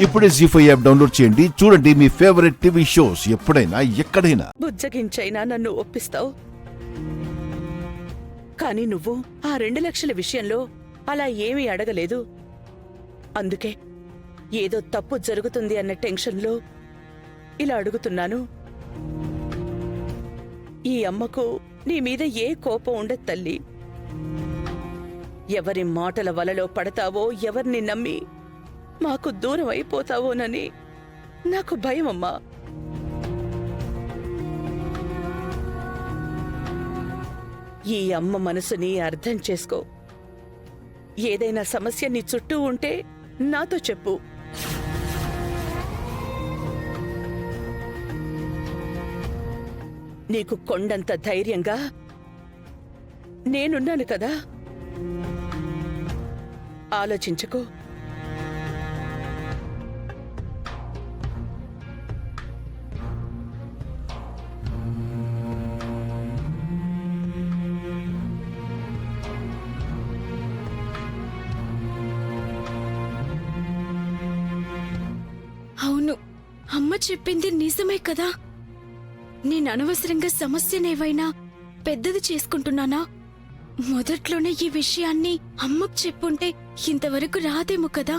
ఇప్పుడే జీ5 app download చేయండి. చూడండి మీ ఫేవరెట్ టీవీ షోస్ ఎప్పుడైనా ఎక్కడైనా. బుజ్జగించైనా నన్ను ఒప్పిస్తావు, కానీ నువ్వు ఆ 2 లక్షల విషయంలో అలా ఏమీ అడగలేదు. అందుకే ఏదో తప్పు జరుగుతుంది అన్న టెన్షన్లో ఇలా అడుగుతున్నాను. ఈ అమ్మకు నీ మీద ఏ కోపం ఉండదు తల్లి. ఎవరి మాటల వలలో పడతావో, ఎవరిని నమ్మి మాకు దూరం అయిపోతావోనని నాకు భయమమ్మా. ఈ అమ్మ మనసుని అర్థం చేసుకో. ఏదైనా సమస్య నీ చుట్టూ ఉంటే నాతో చెప్పు. నీకు కొండంత ధైర్యంగా నేనున్నాను కదా. ఆలోచించుకో. అవును, అమ్మ చెప్పింది నిజమే కదా. నేను అనవసరంగా సమస్యనేవైనా పెద్దది చేసుకుంటున్నానా? మొదట్లోనే ఈ విషయాన్ని అమ్మకు చెప్పుంటే ఇంతవరకు రాదేమో కదా.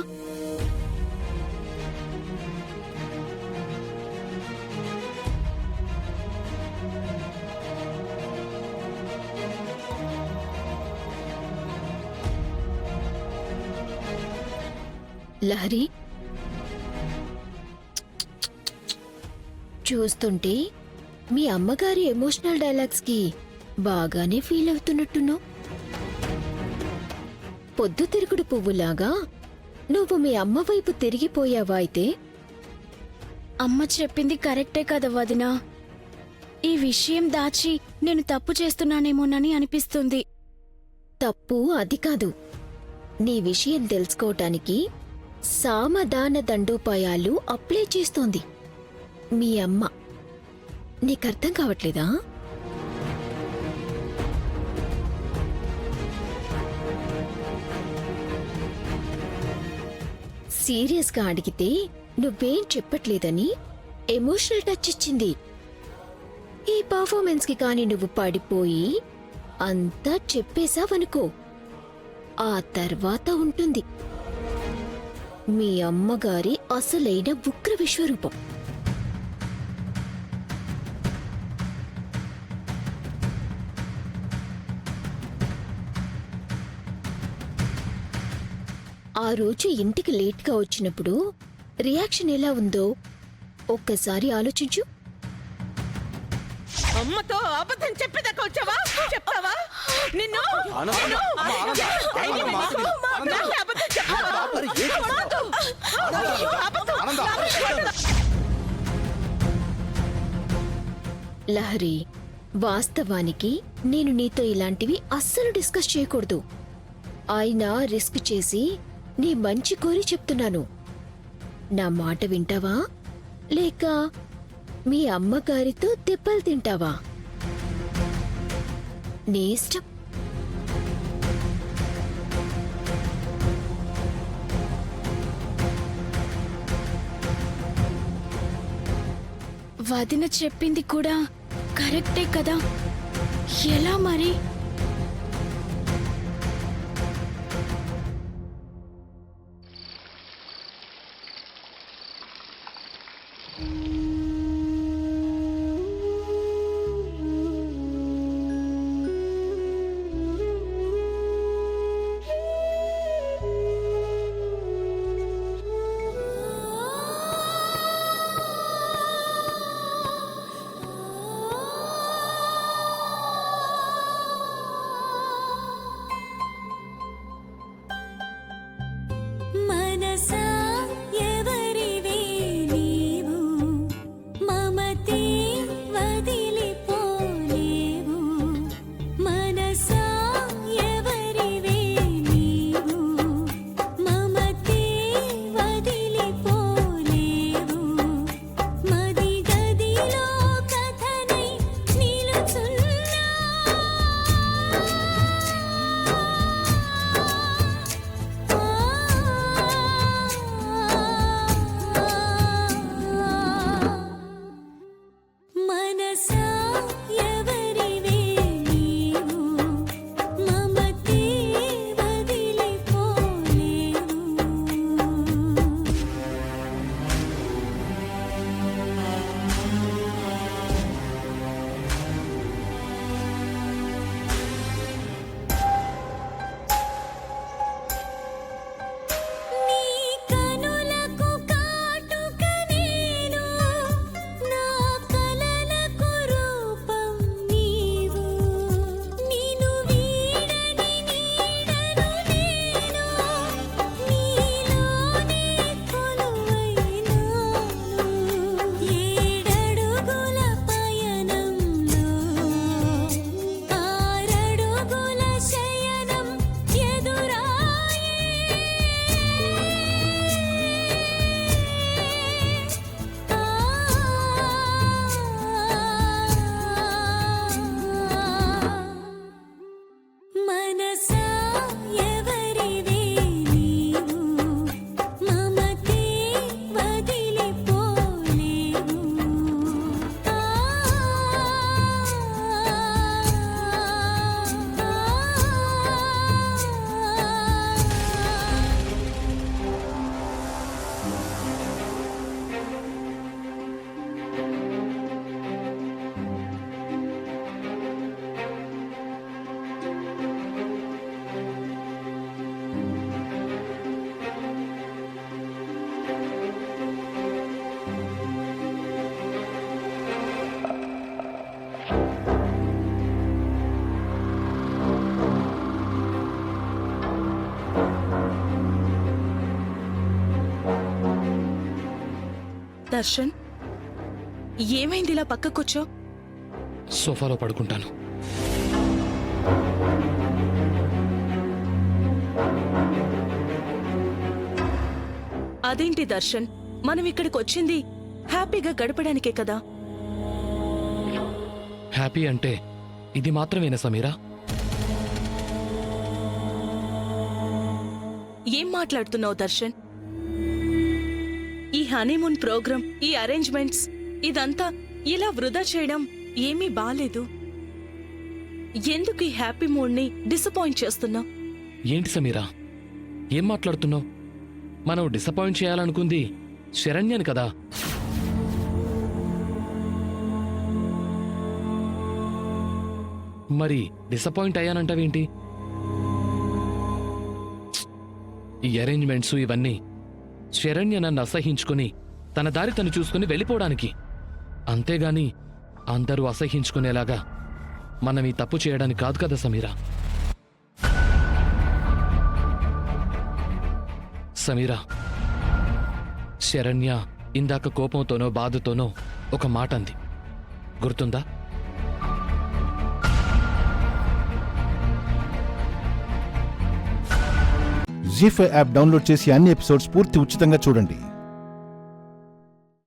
లహరి, చూస్తుంటే మీ అమ్మగారి ఎమోషనల్ డైలాగ్స్ కి బాగానే ఫీల్ అవుతున్నట్టున్నావు. పొద్దుతిరుగుడు పువ్వులాగా నువ్వు మీ అమ్మ వైపు తిరిగిపోయావా? అయితే అమ్మ చెప్పింది కరెక్టే కదా వదినా. ఈ విషయం దాచి నేను తప్పు చేస్తున్నానేమోనని అనిపిస్తుంది. తప్పు అది కాదు. నీ విషయం తెలుసుకోవటానికి సామధాన దండోపాయాలు అప్లై చేస్తోంది మీ అమ్మ. నీకర్థం కావట్లేదా? సీరియస్గా అడిగితే నువ్వేం చెప్పట్లేదని ఎమోషనల్ టచ్ ఇచ్చింది. ఈ పర్ఫార్మెన్స్ కి కాని నువ్వు పడిపోయి అంతా చెప్పేశావనుకో, ఆ తర్వాత ఉంటుంది మీ అమ్మగారి అసలైన ఉగ్ర విశ్వరూపం. ఆ రోజు ఇంటికి లేట్గా వచ్చినప్పుడు రియాక్షన్ ఎలా ఉందో ఒక్కసారి ఆలోచించు. అమ్మతో అబద్ధం చెప్పేదాకా వచ్చావా? చెప్తావా? నిన్ను లహరి, వాస్తవానికి నేను నీతో ఇలాంటివి అస్సలు డిస్కస్ చేయకూడదు. అయినా రిస్క్ చేసి నీ మంచి కోరి చెప్తున్నాను. నా మాట వింటావా లేక మీ అమ్మగారితో దెబ్బలు తింటావా? నీ ఇష్టం. వదిన చెప్పింది కూడా కరెక్టే కదా. ఎలా మరి? మనసా ఎవరివే నీవు దర్శన్ ఏమైంది ఇలా పక్కకొచ్చో? సోఫాలో పడుకుంటాను. అదేంటి దర్శన్, మనం ఇక్కడికి వచ్చింది హ్యాపీగా గడపడానికే కదా. హ్యాపీ అంటే ఇది మాత్రమేనా సమీరా? ఏం మాట్లాడుతున్నావు దర్శన్? ఈ హనీమూన్ ప్రోగ్రాం, ఈ అరేంజ్మెంట్స్, ఇదంతా ఇలా వృధా చేయడం ఏమీ బాలేదు. ఎందుకు ఈ హ్యాపీ మూడ్ని డిసప్పాయింట్ చేస్తున్నావు? ఏంటి సమీరా, ఏం మాట్లాడుతున్నావు? మనం డిసప్పాయింట్ చేయాలనుకుంది శరణ్యని కదా. మరి డిసప్పాయింట్ అయ్యానంటావేంటి? ఈ అరేంజ్మెంట్స్ ఇవన్నీ శరణ్య నన్ను అసహించుకుని తన దారి తను చూసుకుని వెళ్ళిపోవడానికి, అంతేగాని అందరూ అసహించుకునేలాగా మనం ఈ తప్పు చేయడానికి కాదు కదా సమీరా. సమీరా, శరణ్య ఇందాక కోపంతోనో బాధతోనో ఒక మాట అంది, గుర్తుందా? జీ5 యాప్ డౌన్లోడ్ చేసి అన్ని ఎపిసోడ్స్ పూర్తి ఉచితంగా చూడండి.